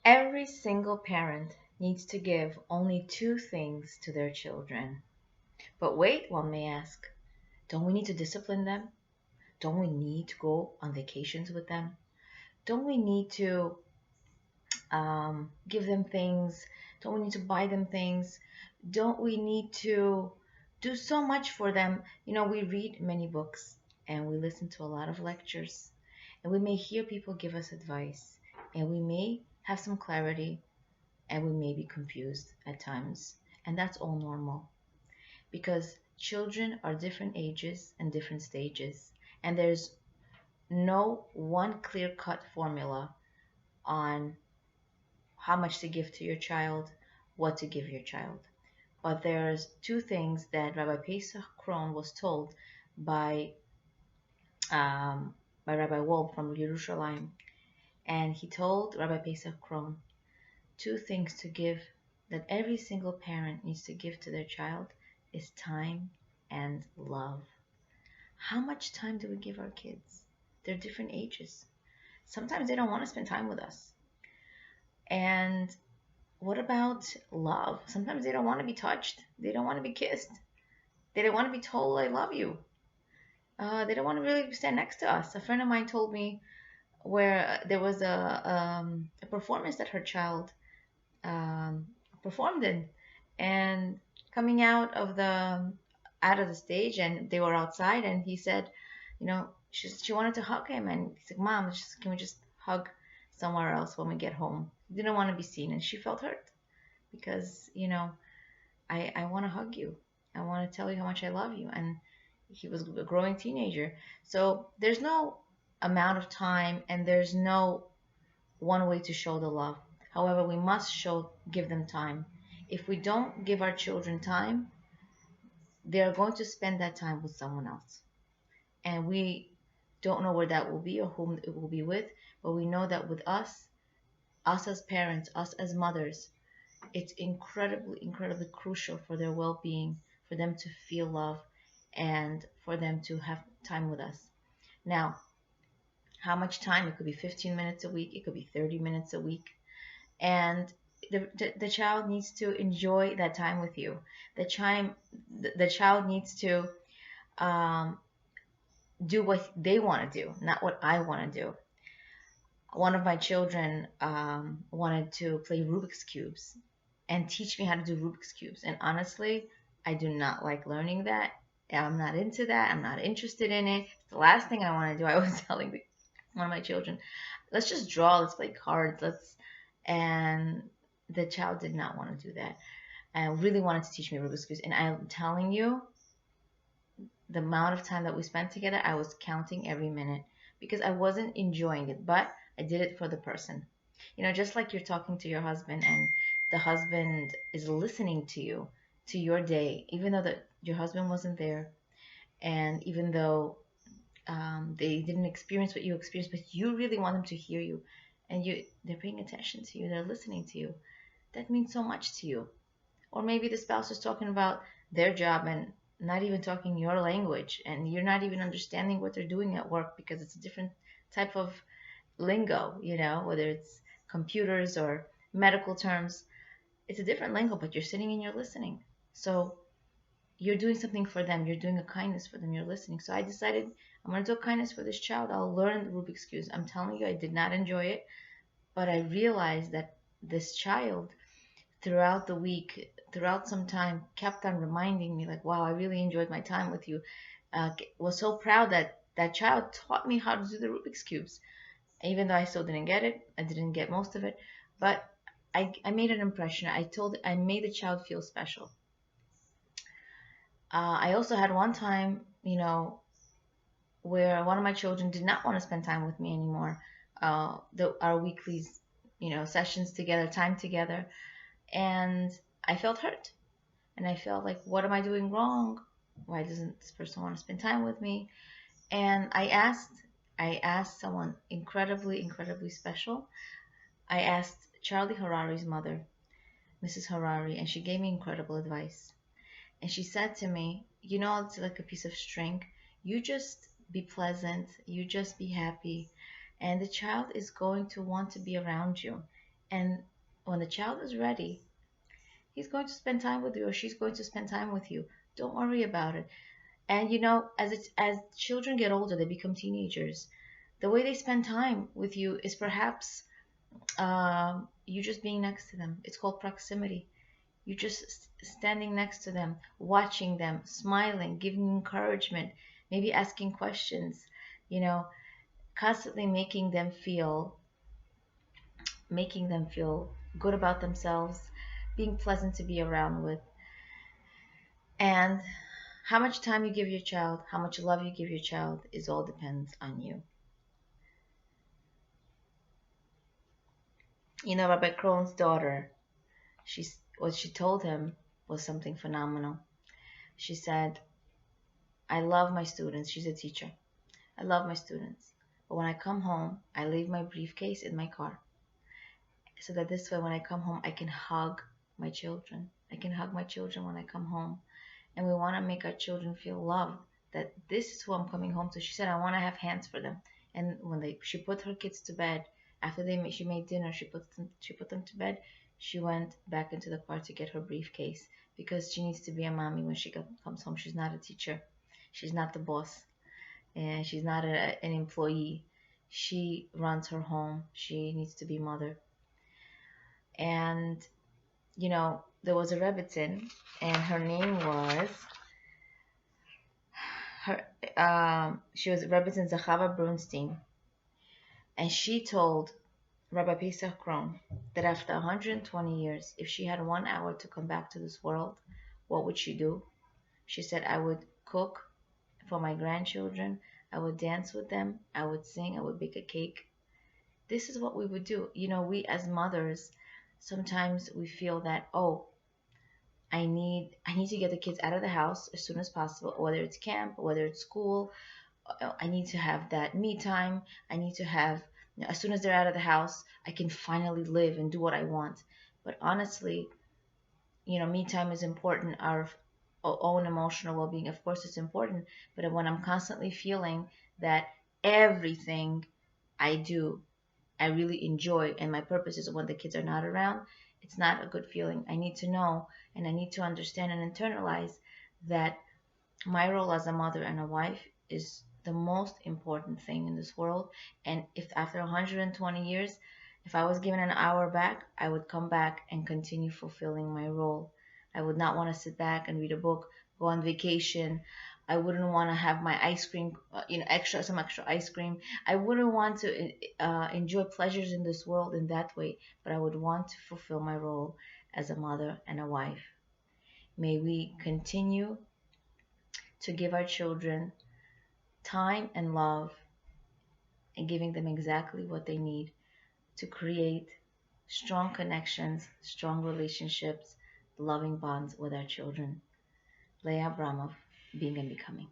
Every single parent needs to give only two things to their children. But wait, one may ask, don't we need to discipline them? Don't we need to go on vacations with them? Don't we need to give them things? Don't we need to buy them things? Don't we need to do so much for them? We read many books and we listen to a lot of lectures, and we may hear people give us advice, and we may have some clarity, and we may be confused at times. And that's all normal because children are different ages and different stages, and there's no one clear cut formula on how much to give to your child, what to give your child. But there's two things that Rabbi Pesach Krohn was told by by Rabbi Wolb from Yerushalayim, and he told Rabbi Pesach Krohn two things to give that every single parent needs to give to their child is time and love. How much time do we give our kids? They're different ages. Sometimes they don't want to spend time with us. And what about love? Sometimes they don't want to be touched. They don't want to be kissed. They don't want to be told, I love you. They don't want to really stand next to us. A friend of mine told me where there was a performance that her child um, performed in, and coming out of the stage, and they were outside, and he said, she wanted to hug him, and he's like, Mom, can we just hug somewhere else when we get home? He didn't want to be seen, and she felt hurt because I want to hug you. I want to tell you how much I love you. And he was a growing teenager. So there's no amount of time, and there's no one way to show the love. However, we must give them time. If we don't give our children time, they're going to spend that time with someone else. And we don't know where that will be or whom it will be with, but we know that with us as parents, us as mothers, it's incredibly, incredibly crucial for their well being, for them to feel love, and for them to have time with us. Now, how much time? It could be 15 minutes a week, it could be 30 minutes a week. And the child needs to enjoy that time with you. The child needs to um, do what they want to do, not what I want to do. One of my children wanted to play Rubik's Cubes and teach me how to do Rubik's Cubes. And honestly, I do not like learning that. I'm not into that. I'm not interested in it. It's the last thing I want to do. I was telling one of my children, let's just draw, let's play cards, and the child did not want to do that. And really wanted to teach me Rubik's Cubes. And I'm telling you, the amount of time that we spent together, I was counting every minute because I wasn't enjoying it, but I did it for the person. Just like you're talking to your husband, and the husband is listening to you, to your day, even though your husband wasn't there, and even though they didn't experience what you experienced, but you really want them to hear you, and they're paying attention to you, they're listening to you. That means so much to you. Or maybe the spouse is talking about their job and not even talking your language, and you're not even understanding what they're doing at work because it's a different type of lingo, whether it's computers or medical terms. It's a different lingo, but you're sitting and you're listening. So you're doing something for them. You're doing a kindness for them. You're listening. So I decided I'm going to do a kindness for this child. I'll learn the Rubik's Cube. I'm telling you, I did not enjoy it, but I realized that this child throughout the week, throughout some time, kept on reminding me, like, wow, I really enjoyed my time with you. Was so proud that that child taught me how to do the Rubik's Cubes. Even though I still didn't get it, I didn't get most of it, but I made an impression. I made the child feel special. I also had one time, where one of my children did not want to spend time with me anymore. Our weekly, sessions together, time together, and I felt hurt, and I felt like, what am I doing wrong? Why doesn't this person want to spend time with me? And I asked someone incredibly, incredibly special. I asked Charlie Harari's mother, Mrs. Harari, and she gave me incredible advice. And she said to me, it's like a piece of string. You just be pleasant, you just be happy, and the child is going to want to be around you. And when the child is ready, he's going to spend time with you or she's going to spend time with you. Don't worry about it. And as children get older, they become teenagers. The way they spend time with you is perhaps you just being next to them. It's called proximity. You just standing next to them, watching them, smiling, giving encouragement, maybe asking questions, you know, constantly making them feel good about themselves, being pleasant to be around with. And how much time you give your child, how much love you give your child is all depends on you. Rabbi Krohn's daughter, what she told him was something phenomenal. She said, I love my students. She's a teacher. I love my students. But when I come home, I leave my briefcase in my car so that this way, when I come home, I can hug my children. I can hug my children when I come home. And we want to make our children feel loved, that this is who I'm coming home to. She said, I want to have hands for them. And when she put her kids to bed, after she made dinner, she put them to bed. She went back into the car to get her briefcase because she needs to be a mommy when she comes home. She's not a teacher. She's not the boss. And she's not an employee. She runs her home. She needs to be mother. And there was a Rebbitzin, and her name was she was Rebbitzin Zachava Brunstein, and she told Rabbi Pesach Krohn that after 120 years, if she had 1 hour to come back to this world, what would she do? She said, I would cook for my grandchildren, I would dance with them, I would sing, I would bake a cake. This is what we would do. We as mothers, sometimes we feel that, oh, I need to get the kids out of the house as soon as possible, whether it's camp, whether it's school. I need to have that me time. I need to have, as soon as they're out of the house, I can finally live and do what I want. But honestly, me time is important. Our own emotional well-being, of course, is important. But when I'm constantly feeling that everything I do, I really enjoy, and my purpose is when the kids are not around, it's not a good feeling. I need to know and I need to understand and internalize that my role as a mother and a wife is the most important thing in this world. And if after 120 years, if I was given an hour back, I would come back and continue fulfilling my role. I would not want to sit back and read a book, go on vacation. I wouldn't want to have my ice cream, some extra ice cream. I wouldn't want to enjoy pleasures in this world in that way, but I would want to fulfill my role as a mother and a wife. May we continue to give our children time and love and giving them exactly what they need to create strong connections, strong relationships, loving bonds with our children. Leah Abramov, Being and Becoming.